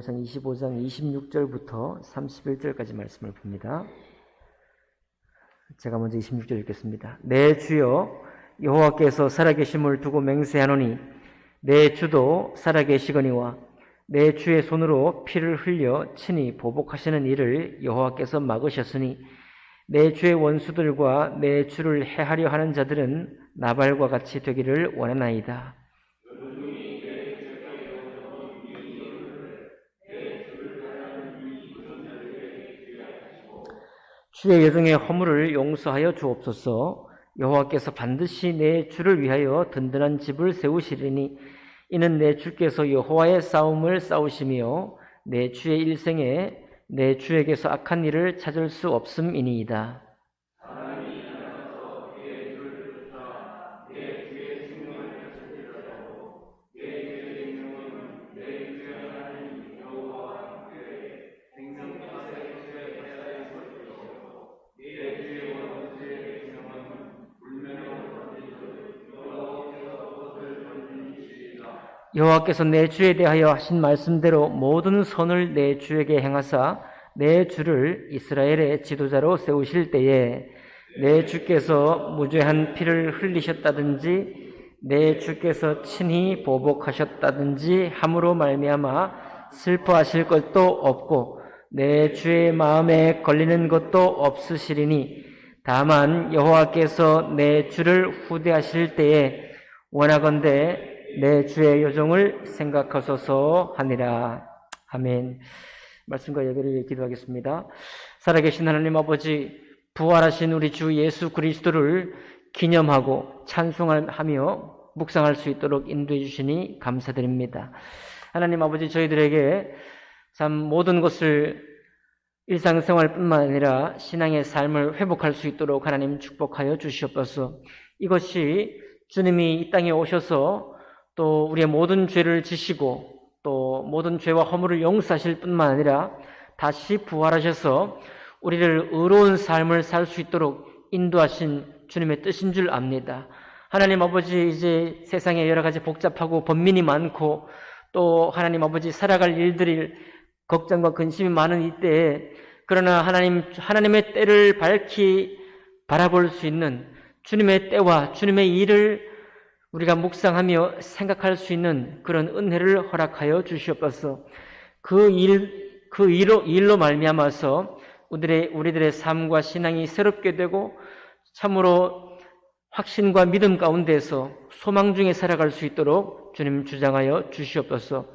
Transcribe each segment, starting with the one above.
사도행전 25장 26절부터 31절까지 말씀을 봅니다. 제가 먼저 26절 읽겠습니다. 내 주여 여호와께서 살아계심을 두고 맹세하노니 내 주도 살아계시거니와 내 주의 손으로 피를 흘려 친히 보복하시는 일을 여호와께서 막으셨으니 내 주의 원수들과 내 주를 해하려 하는 자들은 나발과 같이 되기를 원하나이다. 주의 여정의 허물을 용서하여 주옵소서. 여호와께서 반드시 내 주를 위하여 든든한 집을 세우시리니 이는 내 주께서 여호와의 싸움을 싸우시며 내 주의 일생에 내 주에게서 악한 일을 찾을 수 없음이니이다. 여호와께서 내 주에 대하여 하신 말씀대로 모든 선을 내 주에게 행하사 내 주를 이스라엘의 지도자로 세우실 때에 내 주께서 무죄한 피를 흘리셨다든지 내 주께서 친히 보복하셨다든지 함으로 말미암아 슬퍼하실 것도 없고 내 주의 마음에 걸리는 것도 없으시리니 다만 여호와께서 내 주를 후대하실 때에 원하건대 내 주의 여정을 생각하소서 하니라. 아멘. 말씀과 예배를 기도하겠습니다. 살아계신 하나님 아버지, 부활하신 우리 주 예수 그리스도를 기념하고 찬송하며 묵상할 수 있도록 인도해 주시니 감사드립니다. 하나님 아버지, 저희들에게 참 모든 것을 일상생활뿐만 아니라 신앙의 삶을 회복할 수 있도록 하나님 축복하여 주시옵소서. 이것이 주님이 이 땅에 오셔서 또 우리의 모든 죄를 지시고 또 모든 죄와 허물을 용서하실 뿐만 아니라 다시 부활하셔서 우리를 의로운 삶을 살 수 있도록 인도하신 주님의 뜻인 줄 압니다. 하나님 아버지, 이제 세상에 여러 가지 복잡하고 번민이 많고 또 하나님 아버지 살아갈 일들이 걱정과 근심이 많은 이때에 그러나 하나님의 때를 밝히 바라볼 수 있는 주님의 때와 주님의 일을 우리가 묵상하며 생각할 수 있는 그런 은혜를 허락하여 주시옵소서. 그 일로 말미암아서 우리들의 삶과 신앙이 새롭게 되고 참으로 확신과 믿음 가운데서 소망 중에 살아갈 수 있도록 주님 주장하여 주시옵소서.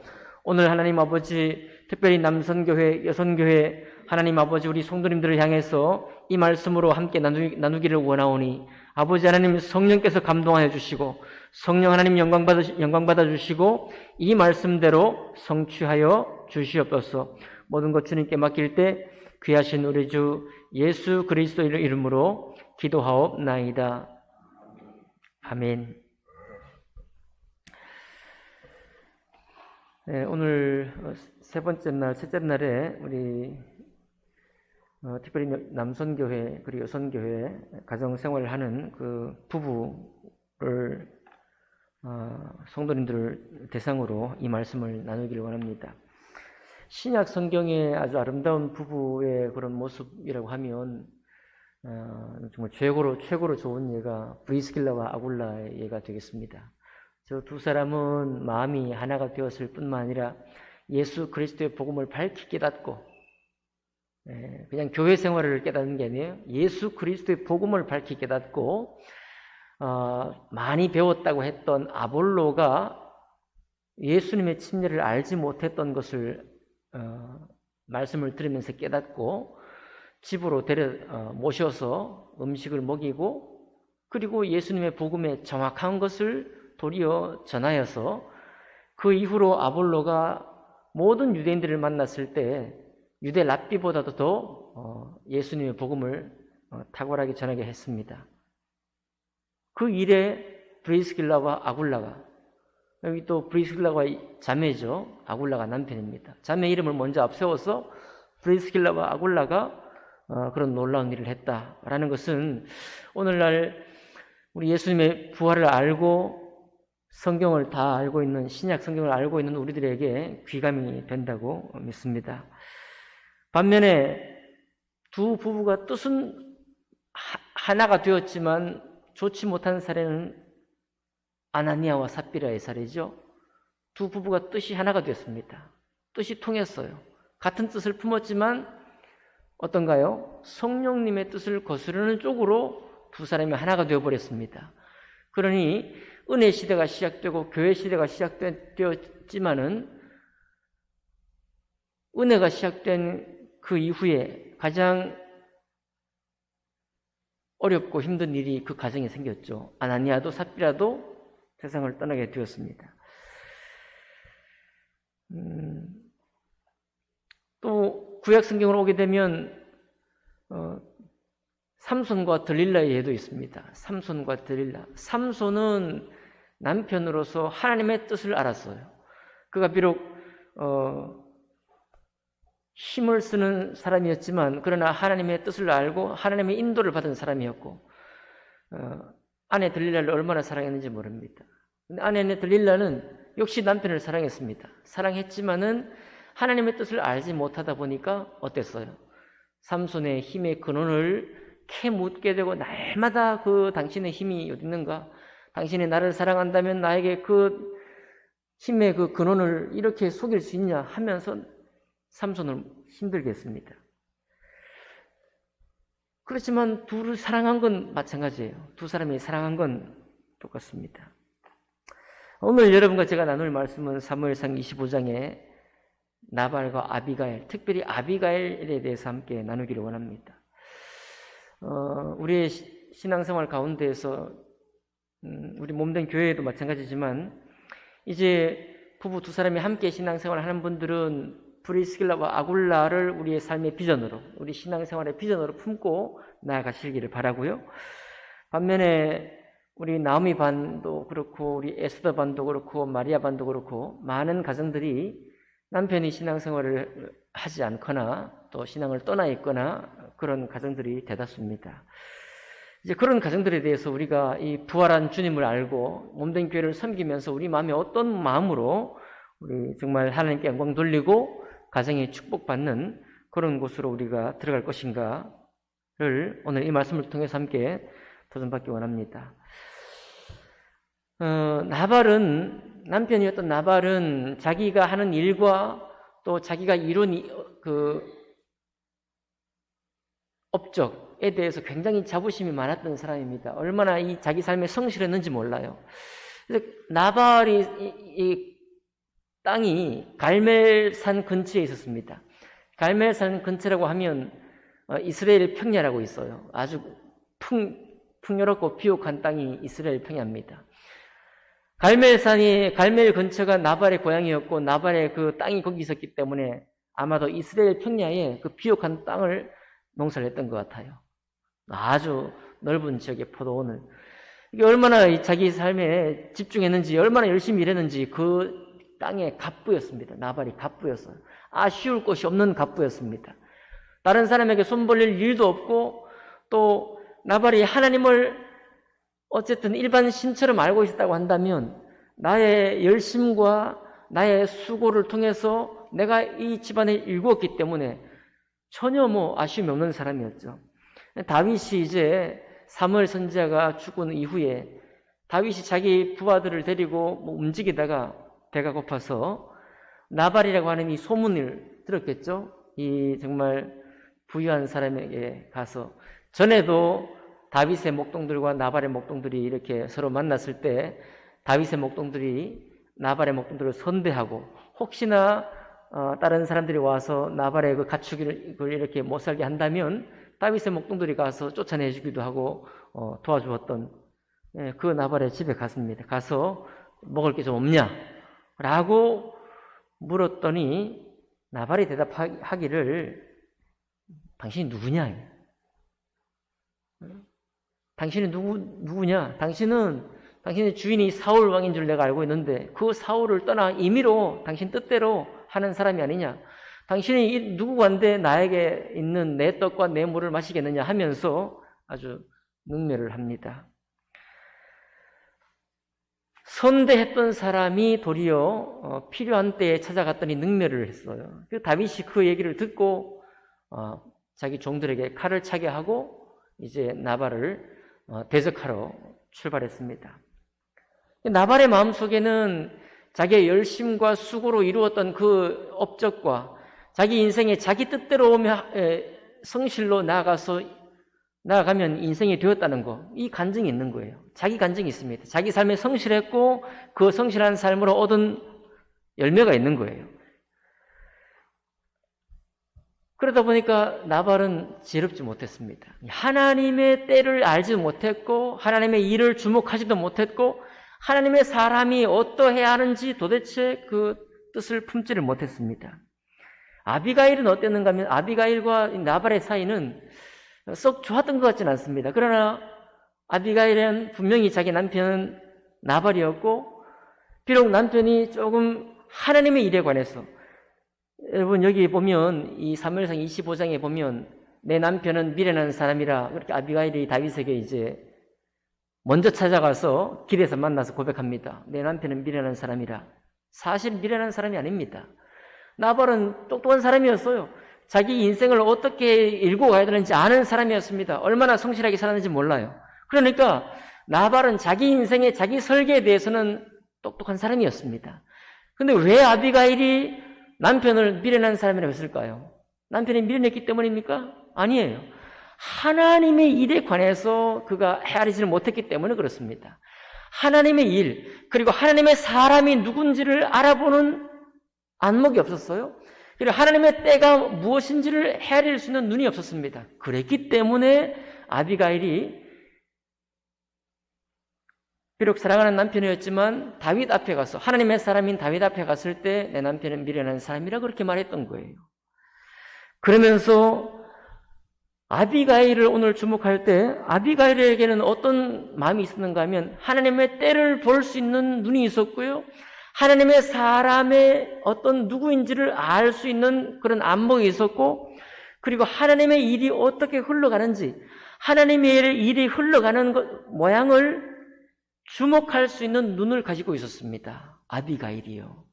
오늘 하나님 아버지, 특별히 남선교회, 여선교회 하나님 아버지 우리 성도님들을 향해서 이 말씀으로 함께 나누기를 원하오니 아버지 하나님 성령께서 감동하여 주시고 성령 하나님 영광 받아 주시고 이 말씀대로 성취하여 주시옵소서. 모든 것 주님께 맡길 때 귀하신 우리 주 예수 그리스도의 이름으로 기도하옵나이다. 아멘. 네, 오늘 셋째 날에 우리 특별히 남선교회 그리고 여선교회 가정생활을 하는 그 부부를 성도님들을 대상으로 이 말씀을 나누기를 원합니다. 신약 성경의 아주 아름다운 부부의 그런 모습이라고 하면 정말 최고로 좋은 예가 브리스길라와 아굴라의 예가 되겠습니다. 저 두 사람은 마음이 하나가 되었을 뿐만 아니라 예수 그리스도의 복음을 밝히 깨닫고 그냥 교회 생활을 깨닫는 게 아니에요. 예수 그리스도의 복음을 밝히 깨닫고 많이 배웠다고 했던 아볼로가 예수님의 침례를 알지 못했던 것을 말씀을 들으면서 깨닫고 집으로 모셔서 음식을 먹이고 그리고 예수님의 복음의 정확한 것을 도리어 전하여서 그 이후로 아볼로가 모든 유대인들을 만났을 때 유대 랍비보다도 더 예수님의 복음을 탁월하게 전하게 했습니다. 그 일에 브리스길라와 아굴라가, 여기 또 브리스길라가 자매죠. 아굴라가 남편입니다. 자매 이름을 먼저 앞세워서 브리스길라와 아굴라가 그런 놀라운 일을 했다라는 것은 오늘날 우리 예수님의 부활을 알고 성경을 다 알고 있는, 신약 성경을 알고 있는 우리들에게 귀감이 된다고 믿습니다. 반면에 두 부부가 뜻은 하나가 되었지만 좋지 못한 사례는 아나니아와 삽비라의 사례죠. 두 부부가 뜻이 하나가 되었습니다. 뜻이 통했어요. 같은 뜻을 품었지만 어떤가요? 성령님의 뜻을 거스르는 쪽으로 두 사람이 하나가 되어버렸습니다. 그러니 은혜 시대가 시작되고 교회 시대가 시작되었지만은 은혜가 시작된 그 이후에 가장 어렵고 힘든 일이 그 가정에 생겼죠. 아나니아도 삽비라도 세상을 떠나게 되었습니다. 또 구약 성경으로 오게 되면 삼손과 들릴라의 예도 있습니다. 삼손과 들릴라. 삼손은 남편으로서 하나님의 뜻을 알았어요. 그가 비록 힘을 쓰는 사람이었지만 그러나 하나님의 뜻을 알고 하나님의 인도를 받은 사람이었고 아내 들릴라를 얼마나 사랑했는지 모릅니다. 근데 아내 들릴라는 역시 남편을 사랑했습니다. 사랑했지만은 하나님의 뜻을 알지 못하다 보니까 어땠어요? 삼손의 힘의 근원을 캐묻게 되고 날마다 그 당신의 힘이 어디 있는가? 당신이 나를 사랑한다면 나에게 그 힘의 그 근원을 이렇게 속일 수 있냐 하면서 삼손을 힘들게 했습니다. 그렇지만 둘을 사랑한 건 마찬가지예요. 두 사람이 사랑한 건 똑같습니다. 오늘 여러분과 제가 나눌 말씀은 사무엘상 25장의 나발과 아비가일, 특별히 아비가일에 대해서 함께 나누기를 원합니다. 우리의 신앙생활 가운데에서 우리 몸된 교회에도 마찬가지지만 이제 부부 두 사람이 함께 신앙생활을 하는 분들은 브리스길라와 아굴라를 우리의 삶의 비전으로, 우리 신앙생활의 비전으로 품고 나아가시기를 바라고요. 반면에 우리 나오미 반도 그렇고 우리 에스더 반도 그렇고 마리아 반도 그렇고 많은 가정들이 남편이 신앙생활을 하지 않거나 또 신앙을 떠나 있거나 그런 가정들이 대다수입니다. 이제 그런 가정들에 대해서 우리가 이 부활한 주님을 알고 몸된 교회를 섬기면서 우리 마음에 어떤 마음으로 우리 정말 하나님께 영광 돌리고 가정에 축복받는 그런 곳으로 우리가 들어갈 것인가를 오늘 이 말씀을 통해서 함께 도전받기 원합니다. 남편이었던 나발은 자기가 하는 일과 또 자기가 이룬 그 업적에 대해서 굉장히 자부심이 많았던 사람입니다. 얼마나 이 자기 삶에 성실했는지 몰라요. 그래서 나발이 이 땅이 갈멜산 근처에 있었습니다. 갈멜산 근처라고 하면 이스라엘 평야라고 있어요. 아주 풍요롭고 비옥한 땅이 이스라엘 평야입니다. 갈멜 근처가 나발의 고향이었고 나발의 그 땅이 거기 있었기 때문에 아마도 이스라엘 평야에 그 비옥한 땅을 농사를 했던 것 같아요. 아주 넓은 지역의 포도원을. 이게 얼마나 자기 삶에 집중했는지, 얼마나 열심히 일했는지 그 땅의 갑부였습니다. 나발이 갑부였어요. 아쉬울 것이 없는 갑부였습니다. 다른 사람에게 손 벌릴 일도 없고 또 나발이 하나님을 어쨌든 일반 신처럼 알고 있었다고 한다면 나의 열심과 나의 수고를 통해서 내가 이 집안을 일구었기 때문에 전혀 아쉬움이 없는 사람이었죠. 다윗이 이제 사무엘 선지자가 죽은 이후에 다윗이 자기 부하들을 데리고 움직이다가 배가 고파서 나발이라고 하는 이 소문을 들었겠죠. 이 정말 부유한 사람에게 가서 전에도 다윗의 목동들과 나발의 목동들이 이렇게 서로 만났을 때 다윗의 목동들이 나발의 목동들을 선대하고 혹시나 다른 사람들이 와서 나발의 그 가축을 이렇게 못 살게 한다면 다윗의 목동들이 가서 쫓아내주기도 하고 도와주었던 그 나발의 집에 갔습니다. 가서 먹을 게 좀 없냐? 라고 물었더니 나발이 대답하기를 당신이 누구냐? 당신이 누구냐? 당신의 주인이 사울 왕인 줄 내가 알고 있는데 그 사울을 떠나 임의로 당신 뜻대로 하는 사람이 아니냐? 당신이 누구간데 나에게 있는 내 떡과 내 물을 마시겠느냐 하면서 아주 능멸을 합니다. 선대했던 사람이 도리어 필요한 때에 찾아갔더니 능멸을 했어요. 그 다윗이 그 얘기를 듣고 자기 종들에게 칼을 차게 하고 이제 나발을 대적하러 출발했습니다. 나발의 마음속에는 자기의 열심과 수고로 이루었던 그 업적과 자기 인생에 자기 뜻대로 성실로 나아가면 인생이 되었다는 거, 이 간증이 있는 거예요. 자기 간증이 있습니다. 자기 삶에 성실했고 그 성실한 삶으로 얻은 열매가 있는 거예요. 그러다 보니까 나발은 지혜롭지 못했습니다. 하나님의 때를 알지 못했고 하나님의 일을 주목하지도 못했고 하나님의 사람이 어떠해야 하는지 도대체 그 뜻을 품지를 못했습니다. 아비가일은 어땠는가 하면 아비가일과 나발의 사이는 썩 좋았던 것 같지는 않습니다. 그러나 아비가일은 분명히 자기 남편은 나발이었고 비록 남편이 조금 하나님의 일에 관해서, 여러분 여기 보면 이 사무엘상 25장에 보면 내 남편은 미련한 사람이라 그렇게 아비가일이 다윗에게 이제 먼저 찾아가서 길에서 만나서 고백합니다. 내 남편은 미련한 사람이라. 사실 미련한 사람이 아닙니다. 나발은 똑똑한 사람이었어요. 자기 인생을 어떻게 일고 가야 되는지 아는 사람이었습니다. 얼마나 성실하게 살았는지 몰라요. 그러니까 나발은 자기 인생의 자기 설계에 대해서는 똑똑한 사람이었습니다. 근데 왜 아비가일이 남편을 미련한 사람이라고 했을까요? 남편이 미련했기 때문입니까? 아니에요. 하나님의 일에 관해서 그가 헤아리지를 못했기 때문에 그렇습니다. 하나님의 일, 그리고 하나님의 사람이 누군지를 알아보는 안목이 없었어요. 그리고 하나님의 때가 무엇인지를 헤아릴 수 있는 눈이 없었습니다. 그랬기 때문에 아비가일이 비록 사랑하는 남편이었지만 다윗 앞에 가서, 하나님의 사람인 다윗 앞에 갔을 때 내 남편은 미련한 사람이라 그렇게 말했던 거예요. 그러면서 아비가일을 오늘 주목할 때 아비가일에게는 어떤 마음이 있었는가 하면 하나님의 때를 볼 수 있는 눈이 있었고요, 하나님의 사람의 어떤 누구인지를 알 수 있는 그런 안목이 있었고, 그리고 하나님의 일이 어떻게 흘러가는지, 하나님의 일이 흘러가는 모양을 주목할 수 있는 눈을 가지고 있었습니다. 아비가일이요.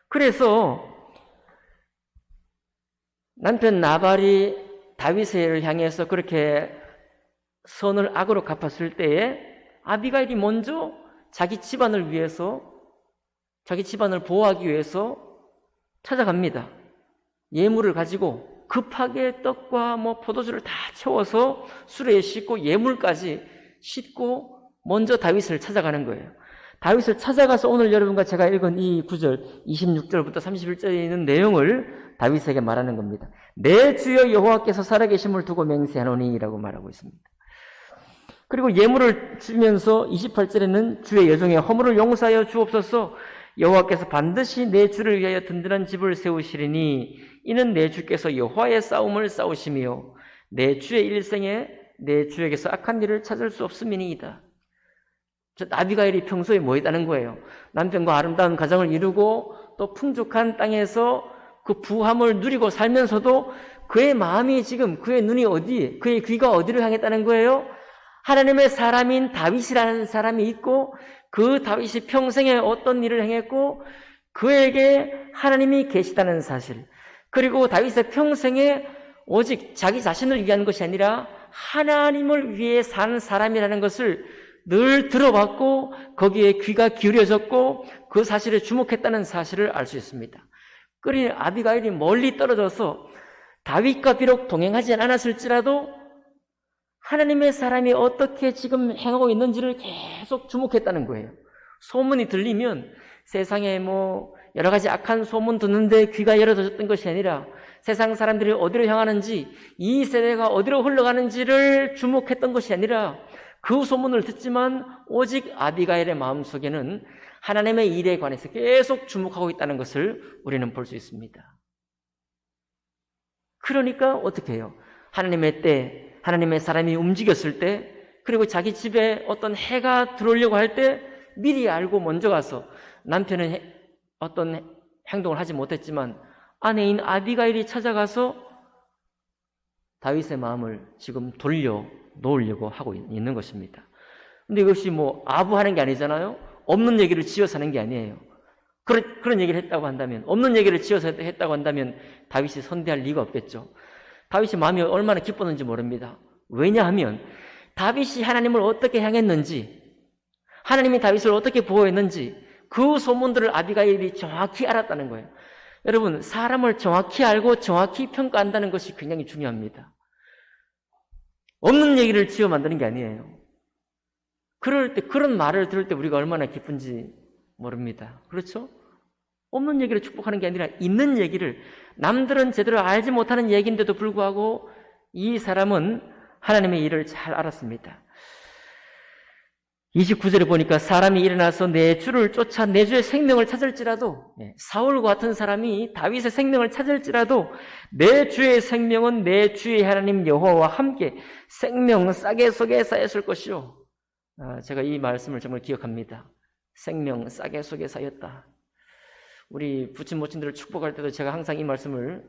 그래서 남편 나발이 다윗을 향해서 그렇게 선을 악으로 갚았을 때에 아비가일이 먼저 자기 집안을 위해서, 자기 집안을 보호하기 위해서 찾아갑니다. 예물을 가지고 급하게 떡과 포도주를 다 채워서 수레에 싣고 예물까지 싣고 먼저 다윗을 찾아가는 거예요. 다윗을 찾아가서 오늘 여러분과 제가 읽은 이 구절 26절부터 31절에 있는 내용을 다윗에게 말하는 겁니다. 내 주여 여호와께서 살아계심을 두고 맹세하노니 라고 말하고 있습니다. 그리고 예물을 주면서 28절에는 주의 여종의 허물을 용서하여 주옵소서, 여호와께서 반드시 내 주를 위하여 든든한 집을 세우시리니 이는 내 주께서 여호와의 싸움을 싸우시며 내 주의 일생에 내 주에게서 악한 일을 찾을 수 없음이니이다. 아비가일이 평소에 뭐 했다는 거예요? 남편과 아름다운 가정을 이루고 또 풍족한 땅에서 그 부함을 누리고 살면서도 그의 마음이 지금, 그의 눈이 어디, 그의 귀가 어디를 향했다는 거예요? 하나님의 사람인 다윗이라는 사람이 있고 그 다윗이 평생에 어떤 일을 행했고 그에게 하나님이 계시다는 사실, 그리고 다윗의 평생에 오직 자기 자신을 위한 것이 아니라 하나님을 위해 사는 사람이라는 것을 늘 들어봤고 거기에 귀가 기울여졌고 그 사실에 주목했다는 사실을 알 수 있습니다. 그러니 아비가일이 멀리 떨어져서 다윗과 비록 동행하지 않았을지라도 하나님의 사람이 어떻게 지금 행하고 있는지를 계속 주목했다는 거예요. 소문이 들리면 세상에 여러 가지 악한 소문 듣는데 귀가 열어졌던 것이 아니라 세상 사람들이 어디로 향하는지, 이 세대가 어디로 흘러가는지를 주목했던 것이 아니라 그 소문을 듣지만 오직 아비가일의 마음속에는 하나님의 일에 관해서 계속 주목하고 있다는 것을 우리는 볼 수 있습니다. 그러니까 어떻게 해요? 하나님의 때, 하나님의 사람이 움직였을 때, 그리고 자기 집에 어떤 해가 들어오려고 할 때 미리 알고 먼저 가서, 남편은 어떤 행동을 하지 못했지만 아내인 아비가일이 찾아가서 다윗의 마음을 지금 돌려 놓으려고 하고 있는 것입니다. 근데 이것이 아부하는 게 아니잖아요. 없는 얘기를 지어서 하는 게 아니에요. 그런 얘기를 했다고 한다면, 없는 얘기를 지어서 했다고 한다면 다윗이 선대할 리가 없겠죠. 다윗이 마음이 얼마나 기뻤는지 모릅니다. 왜냐하면 다윗이 하나님을 어떻게 향했는지, 하나님이 다윗을 어떻게 보호했는지 그 소문들을 아비가일이 정확히 알았다는 거예요. 여러분, 사람을 정확히 알고 정확히 평가한다는 것이 굉장히 중요합니다. 없는 얘기를 지어 만드는 게 아니에요. 그럴 때, 그런 말을 들을 때 우리가 얼마나 기쁜지 모릅니다. 그렇죠? 없는 얘기를 축복하는 게 아니라 있는 얘기를, 남들은 제대로 알지 못하는 얘기인데도 불구하고 이 사람은 하나님의 일을 잘 알았습니다. 29절에 보니까 사람이 일어나서 내 주를 쫓아 내 주의 생명을 찾을지라도, 사울과 같은 사람이 다윗의 생명을 찾을지라도 내 주의 생명은 내 주의 하나님 여호와와 함께 생명 싸개 속에 쌓였을 것이요. 제가 이 말씀을 정말 기억합니다. 생명 싸개 속에 쌓였다. 우리 부친 모친들을 축복할 때도 제가 항상 이 말씀을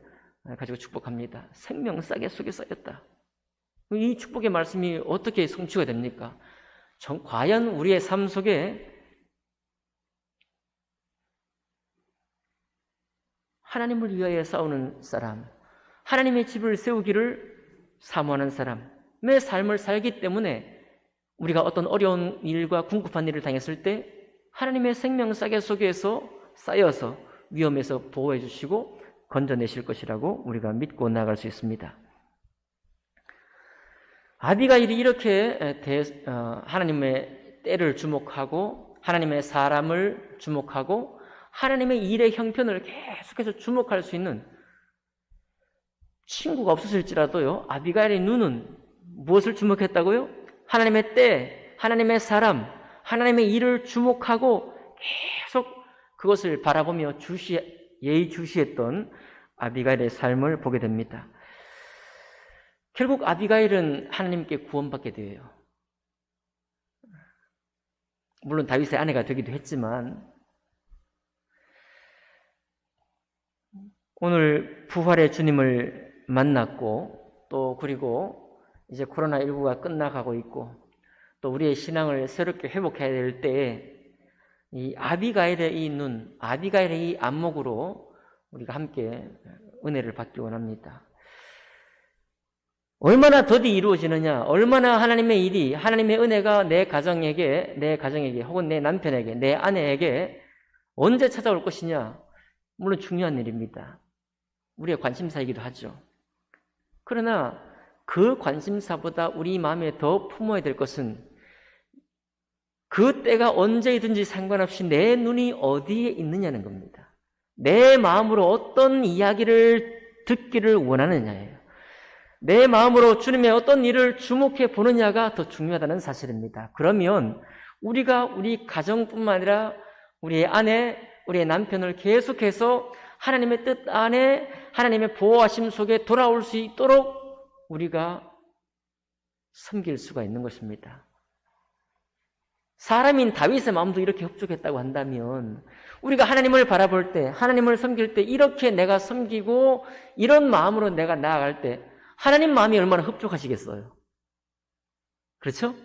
가지고 축복합니다. 생명 싸개 속에 쌓였다. 이 축복의 말씀이 어떻게 성취가 됩니까? 과연 우리의 삶 속에 하나님을 위하여 싸우는 사람, 하나님의 집을 세우기를 사모하는 사람의 삶을 살기 때문에 우리가 어떤 어려운 일과 궁핍한 일을 당했을 때 하나님의 생명 싸개 속에서 쌓여서 위험에서 보호해 주시고 건져내실 것이라고 우리가 믿고 나아갈 수 있습니다. 아비가일이 이렇게 하나님의 때를 주목하고 하나님의 사람을 주목하고 하나님의 일의 형편을 계속해서 주목할 수 있는 친구가 없었을지라도요, 아비가일의 눈은 무엇을 주목했다고요? 하나님의 때, 하나님의 사람, 하나님의 일을 주목하고 계속 그것을 바라보며 예의주시했던 아비가일의 삶을 보게 됩니다. 결국 아비가일은 하나님께 구원받게 돼요. 물론 다윗의 아내가 되기도 했지만 오늘 부활의 주님을 만났고 또 그리고 이제 코로나19가 끝나가고 있고 또 우리의 신앙을 새롭게 회복해야 될 때에 이 아비가일의 이 눈, 아비가일의 이 안목으로 우리가 함께 은혜를 받기 원합니다. 얼마나 더디 이루어지느냐, 얼마나 하나님의 일이, 하나님의 은혜가 내 가정에게 혹은 내 남편에게, 내 아내에게 언제 찾아올 것이냐, 물론 중요한 일입니다. 우리의 관심사이기도 하죠. 그러나 그 관심사보다 우리 마음에 더 품어야 될 것은 그 때가 언제이든지 상관없이 내 눈이 어디에 있느냐는 겁니다. 내 마음으로 어떤 이야기를 듣기를 원하느냐예요. 내 마음으로 주님의 어떤 일을 주목해 보느냐가 더 중요하다는 사실입니다. 그러면 우리가 우리 가정뿐만 아니라 우리의 아내, 우리의 남편을 계속해서 하나님의 뜻 안에 하나님의 보호하심 속에 돌아올 수 있도록 우리가 섬길 수가 있는 것입니다. 사람인 다윗의 마음도 이렇게 흡족했다고 한다면 우리가 하나님을 바라볼 때, 하나님을 섬길 때 이렇게 내가 섬기고 이런 마음으로 내가 나아갈 때 하나님 마음이 얼마나 흡족하시겠어요? 그렇죠?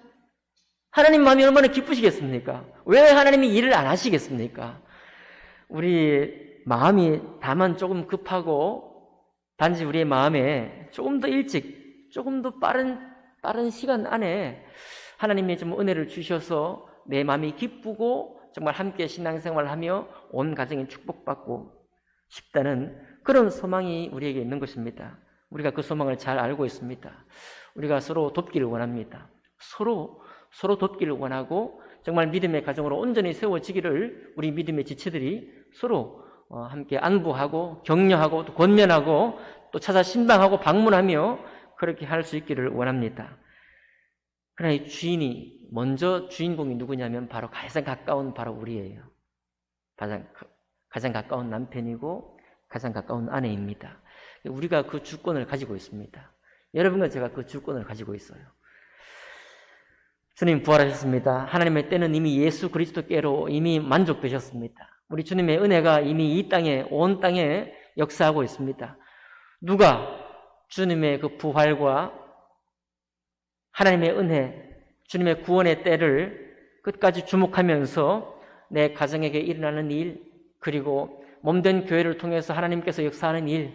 하나님 마음이 얼마나 기쁘시겠습니까? 왜 하나님이 일을 안 하시겠습니까? 우리 마음이 다만 조금 급하고 단지 우리의 마음에 조금 더 일찍, 조금 더 빠른 시간 안에 하나님의 좀 은혜를 주셔서 내 마음이 기쁘고 정말 함께 신앙생활을 하며 온 가정이 축복받고 싶다는 그런 소망이 우리에게 있는 것입니다. 우리가 그 소망을 잘 알고 있습니다. 우리가 서로 돕기를 원합니다. 서로 돕기를 원하고 정말 믿음의 가정으로 온전히 세워지기를 우리 믿음의 지체들이 서로 함께 안부하고 격려하고 또 권면하고 또 찾아 신방하고 방문하며 그렇게 할 수 있기를 원합니다. 그러나 이 주인공이 누구냐면 바로 가장 가까운 바로 우리예요. 가장 가까운 남편이고 가장 가까운 아내입니다. 우리가 그 주권을 가지고 있습니다. 여러분과 제가 그 주권을 가지고 있어요. 주님 부활하셨습니다. 하나님의 때는 이미 예수 그리스도께로 이미 만족되셨습니다. 우리 주님의 은혜가 이미 이 땅에, 온 땅에 역사하고 있습니다. 누가 주님의 그 부활과 하나님의 은혜, 주님의 구원의 때를 끝까지 주목하면서 내 가정에게 일어나는 일, 그리고 몸된 교회를 통해서 하나님께서 역사하는 일,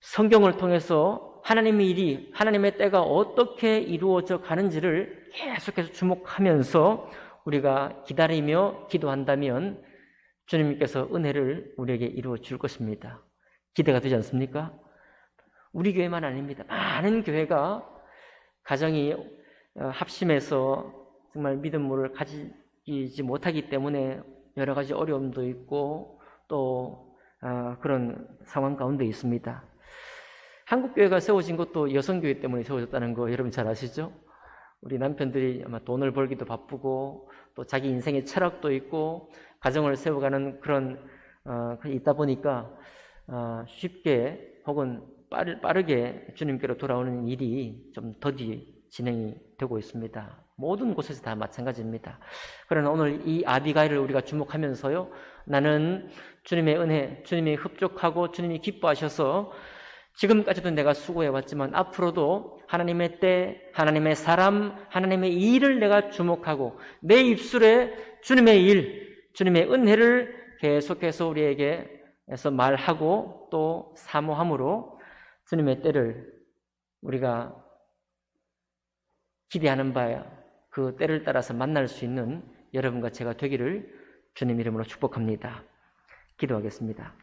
성경을 통해서 하나님의 일이, 하나님의 때가 어떻게 이루어져 가는지를 계속해서 주목하면서 우리가 기다리며 기도한다면 주님께서 은혜를 우리에게 이루어 줄 것입니다. 기대가 되지 않습니까? 우리 교회만 아닙니다. 많은 교회가 가정이 합심해서 정말 믿음을 가지지 못하기 때문에 여러 가지 어려움도 있고 또 그런 상황 가운데 있습니다. 한국교회가 세워진 것도 여성교회 때문에 세워졌다는 거 여러분 잘 아시죠? 우리 남편들이 아마 돈을 벌기도 바쁘고 또 자기 인생의 철학도 있고 가정을 세워가는 그런 있다 보니까 쉽게 혹은 빠르게 주님께로 돌아오는 일이 좀 더디 진행이 되고 있습니다. 모든 곳에서 다 마찬가지입니다. 그러나 오늘 이 아비가일을 우리가 주목하면서요, 나는 주님의 은혜, 주님이 흡족하고 주님이 기뻐하셔서 지금까지도 내가 수고해왔지만 앞으로도 하나님의 때, 하나님의 사람, 하나님의 일을 내가 주목하고 내 입술에 주님의 일, 주님의 은혜를 계속해서 우리에게서 말하고 또 사모함으로 주님의 때를 우리가 기대하는 바야 그 때를 따라서 만날 수 있는 여러분과 제가 되기를 주님 이름으로 축복합니다. 기도하겠습니다.